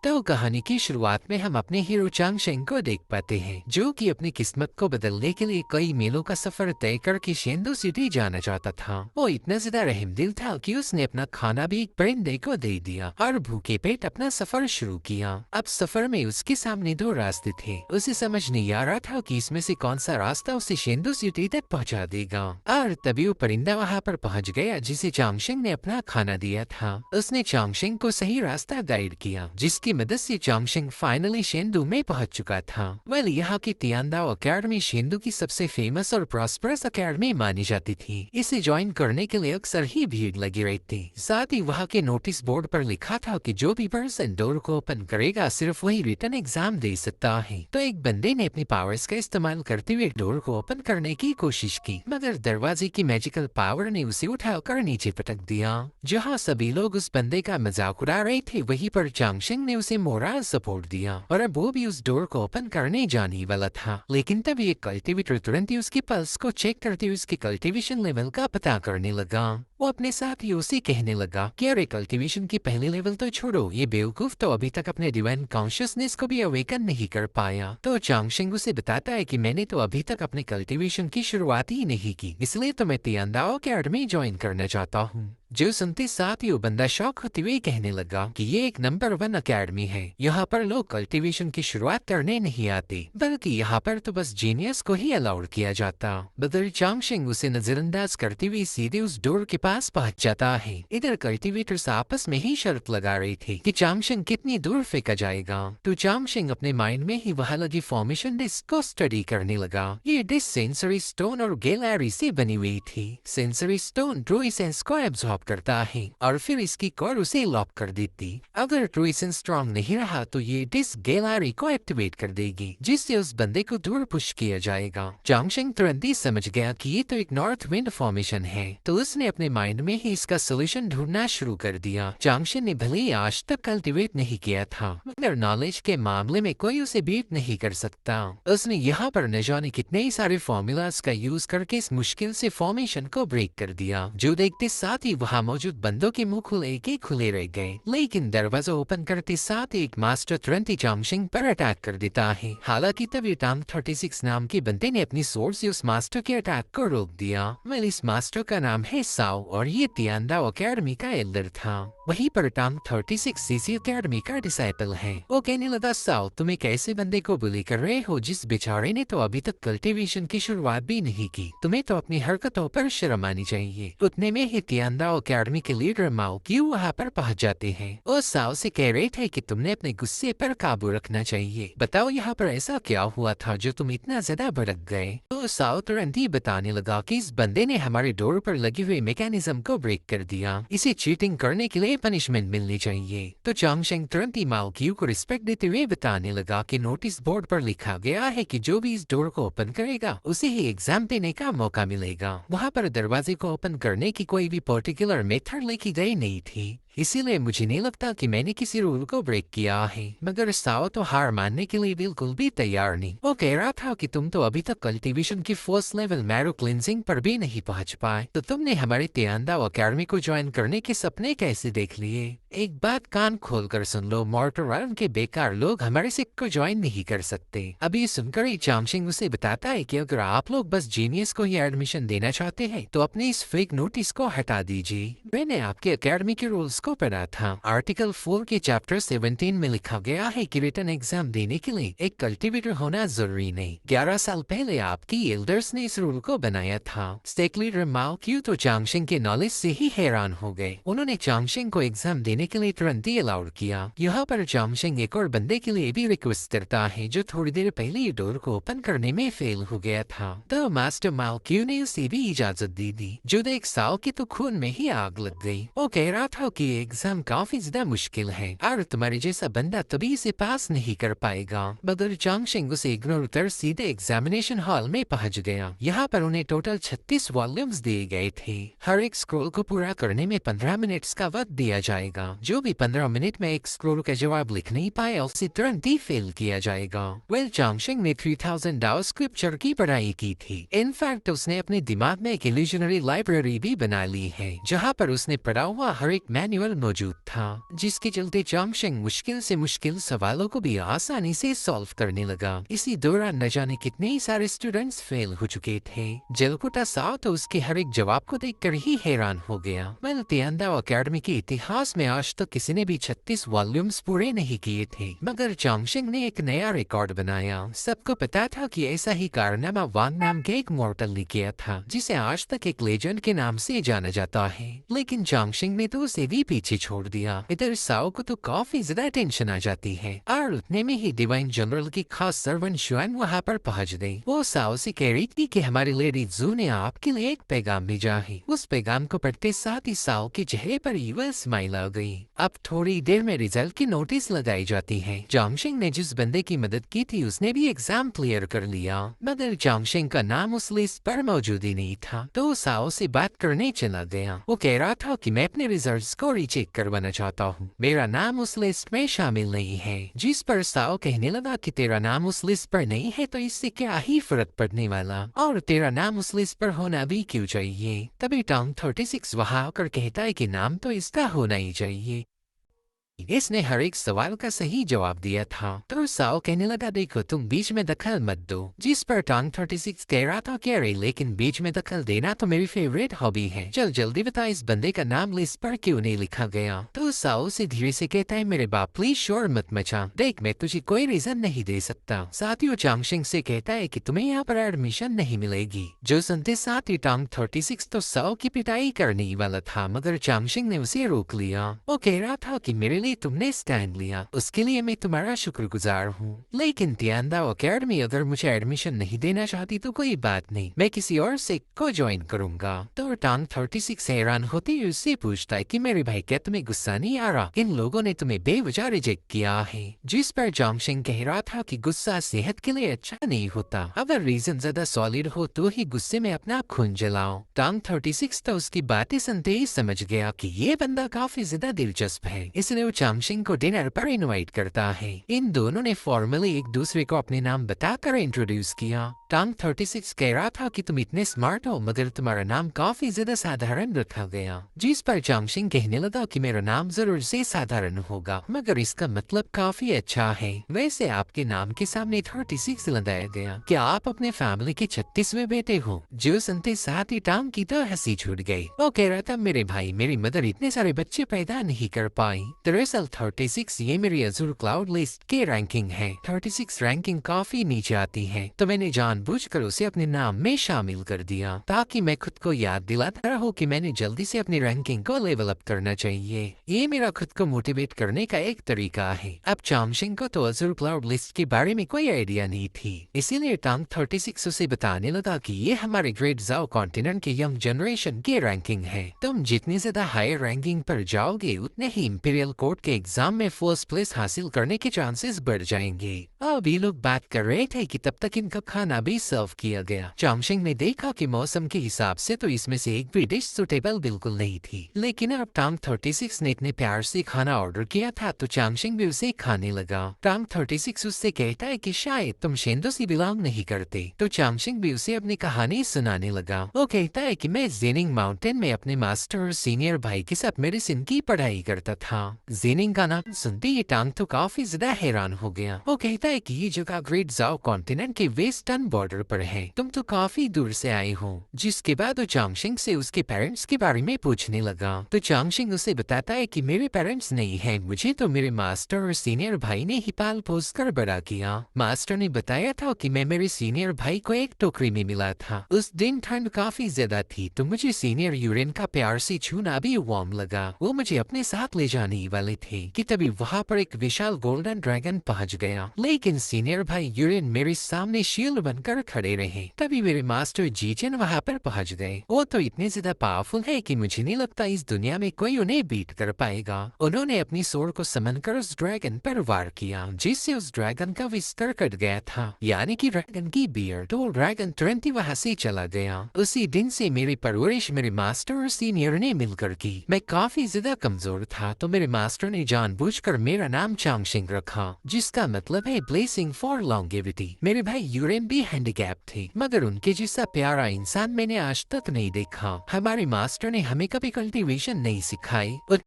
तो कहानी की शुरुआत में हम अपने हीरो चांगशेंग को देख पाते हैं, जो कि अपनी किस्मत को बदलने के लिए कई मीलों का सफर तय करके शेंदो सिटी जाना चाहता था। वो इतना ज्यादा रहमदिल था कि उसने अपना खाना भी एक परिंदे को दे दिया और भूखे पेट अपना सफर शुरू किया। अब सफर में उसके सामने दो रास्ते थे। उसे समझ नहीं आ रहा था कि इसमें से कौन सा रास्ता उसे शेंदो सिटी तक पहुंचा देगा। और तभी वो परिंदा वहां पर पहुंच गया जिसे चांगशेंग ने अपना खाना दिया था। उसने चांगशेंग को सही रास्ता गाइड किया, जिसकी मदद से चांगशेंग फाइनली शेंदू में पहुंच चुका था। वेल, यहाँ की तियांदाओ अकेडमी शेंदू की सबसे फेमस और प्रॉस्परस अकेडमी मानी जाती थी। इसे ज्वाइन करने के लिए अक्सर ही भीड़ लगी रहती। साथ ही वहाँ के नोटिस बोर्ड पर लिखा था कि जो भी पर्सन डोर को ओपन करेगा सिर्फ वही रिटर्न एग्जाम दे सकता है। तो एक बंदे ने अपनी पावर्स का इस्तेमाल करते हुए डोर को ओपन करने की कोशिश की, मगर दरवाजे की मैजिकल पावर ने उसे उठाकर नीचे पटक दिया। जहाँ सभी लोग उस बंदे का मजाक उड़ा रहे थे, वहीं पर चांगशेंग ने उसे मोरल सपोर्ट दिया और अब वो भी उस डोर को ओपन करने जाने वाला था। लेकिन तभी एक कल्टीवेटर तुरंत ही उसकी पल्स को चेक करते हुए उसके कल्टीवेशन लेवल का पता करने लगा। वो अपने साथ ही उसे कहने लगा कि अरे कल्टीवेशन की पहली लेवल तो छोड़ो, ये बेवकूफ तो अभी तक अपने डिवाइन कॉन्शियसनेस को भी अवेकन नहीं कर पाया। तो चांगशेंग उसे बताता है कि मैंने तो अभी तक अपने कल्टीवेशन की शुरुआत ही नहीं की, इसलिए तो मैं तियांदाओ अकेडमी ज्वाइन करना चाहता हूँ। जो सुनते साथ ही वो बंदा शौक होते हुए कहने लगा कि ये एक नंबर 1 अकेडमी है। यहाँ पर लोग कल्टीवेशन की शुरुआत करने नहीं आते, बल्कि यहाँ पर तो बस जीनियस को ही अलाउड किया जाता। बदर चांगशेंग उसे नजरअंदाज करते हुए सीधे उस डोर के पास पहुंच जाता है। इधर कल्टीवेटर्स आपस में ही शर्त लगा रही थी कि चांगशेंग कितनी दूर फेंका जाएगा। तो चांगशेंग अपने माइंड में ही वहाँ लगी फॉर्मेशन डिस्क को स्टडी करने लगा। ये डिस्क सेंसरी स्टोन और गैलरी से बनी हुई थी। सेंसरी स्टोन ट्रूइसेंस को एब्जॉर्ब करता है और फिर इसकी कोर उसे लॉक कर देती। अगर ट्रूइसेंस स्ट्रॉन्ग नहीं रहा तो ये डिस्क गैलरी को एक्टिवेट कर देगी, जिससे उस बंदे को दूर पुश किया जाएगा। चांगशेंग तुरंत ही समझ गया कि ये तो एक नॉर्थ विंड फॉर्मेशन है, तो उसने अपने माइंड में ही इसका सोल्यूशन ढूंढना शुरू कर दिया। चांगशेंग ने भले ही आज तक कल्टीवेट नहीं किया था, मगर नॉलेज के मामले में कोई उसे बीट नहीं कर सकता। उसने यहाँ पर न जाने कितने ही सारे फॉर्मूलाज का यूज करके इस मुश्किल से फॉर्मेशन को ब्रेक कर दिया। जो देखते साथ ही वहाँ मौजूद बंदों के मुंह खुले रह गए। लेकिन दरवाजा ओपन करते साथ एक मास्टर तुरंत ही चांगशेंग पर अटैक कर देता है। हालांकि तभी टांग 36 नाम के बंदे ने अपनी सोर्ड से उस मास्टर के अटैक को रोक दिया। वेल, इस मास्टर का नाम है साओ और ये तियांदाओ अकेडमी का एल्डर था। वहीं पर टांग 36 सीसी अकेडमी का डिसाइपल है। वो कहने लगा, साओ तुम एक ऐसे बंदे को बुली कर रहे हो जिस बेचारे ने तो अभी तक कल्टीवेशन की शुरुआत भी नहीं की। तुम्हें तो अपनी हरकतों पर शर्म आनी चाहिए। उतने में ही तियांदाओ अकेडमी के लीडर माओ क्यू वहाँ पर पहुँच जाते हैं और साओ से कह रहे थे कि तुमने अपने गुस्से पर काबू रखना चाहिए। बताओ यहाँ पर ऐसा क्या हुआ था जो तुम इतना ज्यादा भड़क गए। तो साओ तुरंत ही बताने लगा कि इस बंदे ने हमारे डोर पर लगे हुए मैकेनिज्म को ब्रेक कर दिया। इसे चीटिंग करने के लिए पनिशमेंट मिलनी चाहिए। तो चांगशेंग तुरंत ही माओ क्यू को रिस्पेक्ट देते हुए बताने लगा कि नोटिस बोर्ड पर लिखा गया है कि जो भी इस डोर को ओपन करेगा उसे ही एग्जाम देने का मौका मिलेगा। वहाँ पर दरवाजे को ओपन करने की कोई भी पर्टिकुलर मेथड लिखी गई नहीं थी, इसीलिए मुझे नहीं लगता कि मैंने किसी रूल को ब्रेक किया है। मगर साओ तो हार मानने के लिए बिल्कुल भी तैयार नहीं। वो कह रहा था कि तुम तो अभी तक कल्टीवेशन की फर्स्ट लेवल मैरो क्लिनजिंग पर भी नहीं पहुंच पाए, तो तुमने हमारे तियांदाओ अकेडमी को ज्वाइन करने के सपने कैसे देख लिए। एक बात कान खोलकर सुन लो, मॉर्टर के बेकार लोग हमारे सिक को ज्वाइन नहीं कर सकते। अभी सुनकर ही चांगशेंग उसे बताता है कि अगर आप लोग बस जीनियस को ही एडमिशन देना चाहते हैं तो अपने इस फेक नोटिस को हटा दीजिए। मैंने आपके अकेडमी के रूल्स को पढ़ा था। आर्टिकल 4 के चैप्टर 17 में लिखा गया है कि रिटर्न एग्जाम देने के लिए एक कल्टीवेटर होना जरूरी नहीं। 11 साल पहले आपकी एल्डर्स ने इस रूल को बनाया था। स्टेक लीडर माओ क्यू तो चांगशेंग के नॉलेज से ही हैरान हो गए। उन्होंने चांगशेंग को एग्जाम देने के लिए तुरंत ही अलाउड किया। यहाँ पर चांगशेंग एक और बंदे के लिए भी रिक्वेस्ट करता है जो थोड़ी देर पहले ये डोर को ओपन करने में फेल हो गया था। तो मास्टर माओ क्यू ने उसे भी इजाजत दे दी। जो देख साओ के तो खून में ही आग लग गई। वो कह रहा था कि एग्जाम काफी ज्यादा मुश्किल है और तुम्हारे जैसा बंदा तभी इसे पास नहीं कर पाएगा। बदर चांगशेंग उसे इग्नोर कर सीधे एग्जामिनेशन हॉल में पहुंच गया। यहाँ पर उन्हें टोटल 36 वॉल्यूम्स दिए गए थे। हर एक स्क्रोल को पूरा करने में 15 मिनट्स का वक्त दिया जाएगा। जो भी 15 मिनट में एक स्क्रोल का जवाब लिख नहीं पाए उसे तुरंत ही फेल किया जाएगा। वेल, चांगशेंग ने 3000 डाओ स्क्रिप्चर की पढ़ाई की थी। इनफैक्ट उसने अपने दिमाग में एक इल्यूजनरी लाइब्रेरी भी बना ली है, जहाँ पर उसने पढ़ा हुआ हर एक मैनुअल मैनुअल मौजूद था, जिसके चलते चांगशेंग मुश्किल से मुश्किल सवालों को भी आसानी से सॉल्व करने लगा। इसी दौरान न जाने कितने ही सारे स्टूडेंट्स फेल हो चुके थे। जलकुटा साओ तो उसके हर एक जवाब को देखकर ही हैरान हो गया। वेल, तियांदाओ अकेडमी के इतिहास में आज तक किसी ने भी 36 वॉल्यूम्स पूरे नहीं किए थे, मगर चांगशेंग ने एक नया रिकॉर्ड बनाया। सबको पता था कि ऐसा ही कारनामा वांग नाम के एक मॉर्टल ने किया था, जिसे आज तक एक लेजेंड के नाम से जाना जाता है। लेकिन चांगशेंग ने तो उसे भी पीछे छोड़ दिया। इधर साओ को तो काफी ज्यादा टेंशन आ जाती है और उतने में ही डिवाइन जनरल की खास सर्वेंट शुआन वहाँ पर पहुँच गई। वो साओ से कह रही थी कि हमारी लेडी जू ने आपके लिए एक पैगाम भेजा है। उस पैगाम को पढ़ते साथ ही साओ के चेहरे पर ईविल स्माइल आ गई। अब थोड़ी देर में रिजल्ट की नोटिस लगाई जाती है। चांगशेंग ने जिस बंदे की मदद की थी उसने भी एग्जाम क्लियर कर लिया, मगर चांगशेंग का नाम उस लिस्ट पर मौजूद ही नहीं था। तो साओ से बात करने चला गया। वो कह रहा था कि मैं अपने रिजल्ट्स को रीचेक करवाना चाहता हूँ, मेरा नाम उस लिस्ट में शामिल नहीं है। जिस पर साओ कहने लगा कि तेरा नाम उस लिस्ट पर नहीं है तो इससे क्या ही फर्क पड़ने वाला, और तेरा नाम उस लिस्ट पर होना भी क्यों चाहिए। तभी टांग 36 वहाँ आकर कहता है कि नाम तो इसका होना ही चाहिए। इसने हर एक सवाल का सही जवाब दिया था। तो साओ कहने लगा, देखो तुम बीच में दखल मत दो। जिस पर टांग 36 कह रहा था, कह रहे लेकिन बीच में दखल देना तो मेरी फेवरेट हॉबी है। चल जल्दी बता इस बंदे का नाम लिस्ट पर क्यों नहीं लिखा गया। तो साओ से धीरे से कहता है, मेरे बाप प्लीज शोर मत मचा, देख मैं तुझे कोई रीजन नहीं दे सकता। साथ ही वो चांगशेंग से कहता है कि तुम्हें यहाँ पर एडमिशन नहीं मिलेगी। जो सुनते साथ ही टांग 36 तो साओ की पिटाई करने वाला था, मगर चांगशेंग ने उसे रोक लिया। वो कह रहा था कि मेरे तुमने स्टैंड लिया उसके लिए मैं तुम्हारा शुक्रगुजार हूँ, लेकिन तियांदाओ अकेडमी अगर मुझे एडमिशन नहीं देना चाहती तो कोई बात नहीं, मैं किसी और से को ज्वाइन करूंगा। तो टांग 36 हैरान होते ही उससे पूछता है कि मेरे भाई क्या तुम्हें गुस्सा नहीं आ रहा, इन लोगों ने तुम्हें बेवजह रिजेक्ट किया है। जिस पर चांगशेंग कह रहा था कि गुस्सा सेहत के लिए अच्छा नहीं होता, अगर रीजन ज्यादा सॉलिड हो तो ही गुस्से में अपना खून जलाओ। टांग 36 तो उसकी बातें सुनते ही समझ गया कि ये बंदा काफी ज्यादा दिलचस्प है, इसलिए वो चांगशेंग को डिनर पर इनवाइट करता है। इन दोनों ने फॉर्मली एक दूसरे को अपने नाम बताकर इंट्रोड्यूस किया। टांग 36 कह रहा था कि तुम इतने स्मार्ट हो मगर तुम्हारा नाम काफी ज्यादा साधारण रखा गया। जिस पर चांगशेंग कहने लगा कि मेरा नाम जरूर से साधारण होगा, मगर इसका मतलब काफी अच्छा है। वैसे आपके नाम के सामने 36 लगाया गया, क्या आप अपने फैमिली के 36वें बेटे हो। जो सुनते साथ ही टांग की तो हंसी छूट गई। वो कह रहा था, मेरे भाई मेरी मदर इतने सारे बच्चे पैदा नहीं कर पाई। दरअसल 36 ये मेरी अजूर क्लाउड लिस्ट के रैंकिंग है। 36 रैंकिंग काफी नीचे आती है, तो मैंने जानबूझकर उसे अपने नाम में शामिल कर दिया ताकि मैं खुद को याद दिलाता रहूं कि मैंने जल्दी से अपनी रैंकिंग को लेवल अप करना चाहिए। ये मेरा खुद को मोटिवेट करने का एक तरीका है। अब चांगशेंग को तो अजूर क्लाउड लिस्ट के बारे में कोई आइडिया नहीं थी, इसीलिए टांग 36 उसे बताने लगा कि ये हमारे ग्रेट जाओ कॉन्टिनेंट के यंग जनरेशन की रैंकिंग है। तुम जितनी ज्यादा हायर रैंकिंग पर जाओगे उतने ही इंपीरियल कोर्ट के एग्जाम में फर्स्ट प्लेस हासिल करने के चांसेस बढ़ जाएंगे। अब ये लोग बात कर रहे थे कि तब तक इनका खाना भी सर्व किया गया। चांगशेंग ने देखा कि मौसम के हिसाब से तो इसमें से एक भी डिश सुटेबल बिल्कुल नहीं थी, लेकिन अब टांग 36 ने इतने प्यार से खाना ऑर्डर किया था तो चांगशेंग भी उसे खाने लगा। टांग 36 उससे कहता है कि शायद तुम शेंदो से बिलोंग नहीं करते, तो चांगशेंग भी उसे अपनी कहानी सुनाने लगा। वो कहता है कि मैं जेनिंग माउंटेन में अपने मास्टर और सीनियर भाई के साथ मेडिसिन की पढ़ाई करता था। जेनिंग का नाम सुनते ये टांग तो काफी ज्यादा हैरान हो गया। वो कहता है कि ये जगह ग्रेट जाओ कॉन्टिनेंट के वेस्टर्न बॉर्डर पर है, तुम तो काफी दूर से आए हो। जिसके बाद वो चांगशेंग से उसके पेरेंट्स के बारे में पूछने लगा, तो चांगशेंग उसे बताता है कि मेरे पेरेंट्स नहीं हैं, मुझे तो मेरे मास्टर और सीनियर भाई ने ही पाल पोस कर बड़ा किया। मास्टर ने बताया था कि मैं मेरे सीनियर भाई को एक टोकरी में मिला था। उस दिन ठंड काफी ज्यादा थी तो मुझे सीनियर यूरेन का प्यार से छूना भी वार्म लगा। वो मुझे अपने साथ ले जाने वाले थे कि तभी वहाँ पर एक विशाल गोल्डन ड्रैगन पहुँच गया, लेकिन सीनियर भाई यूरेन मेरे सामने शील्ड बनकर खड़े रहे। तभी मेरे मास्टर जीचन वहाँ पर पहुँच गए। वो तो इतने ज्यादा पावरफुल है कि मुझे नहीं लगता इस दुनिया में कोई उन्हें बीट कर पाएगा। उन्होंने अपनी सोर को समन कर उस ड्रैगन पर वार किया, जिससे उस ड्रैगन का विस्तार कट गया था, यानी कि ड्रैगन की बियर। तो ड्रैगन तुरंत ही वहाँ से चला गया। उसी दिन से मेरी परवरिश मेरे मास्टर और सीनियर ने मिलकर की। मैं काफी ज्यादा कमजोर था तो मेरे मास्टर ने जानबूझकर मेरा नाम चांगशेंग रखा, जिसका मतलब है ब्लेसिंग फॉर लॉन्गेविटी। मेरे भाई यूरेन भी हैंडीकैप थे, मगर उनके जैसा प्यारा इंसान मैंने आज तक नहीं देखा। हमारे मास्टर ने हमें कभी कल्टीवेशन नहीं सिखाई।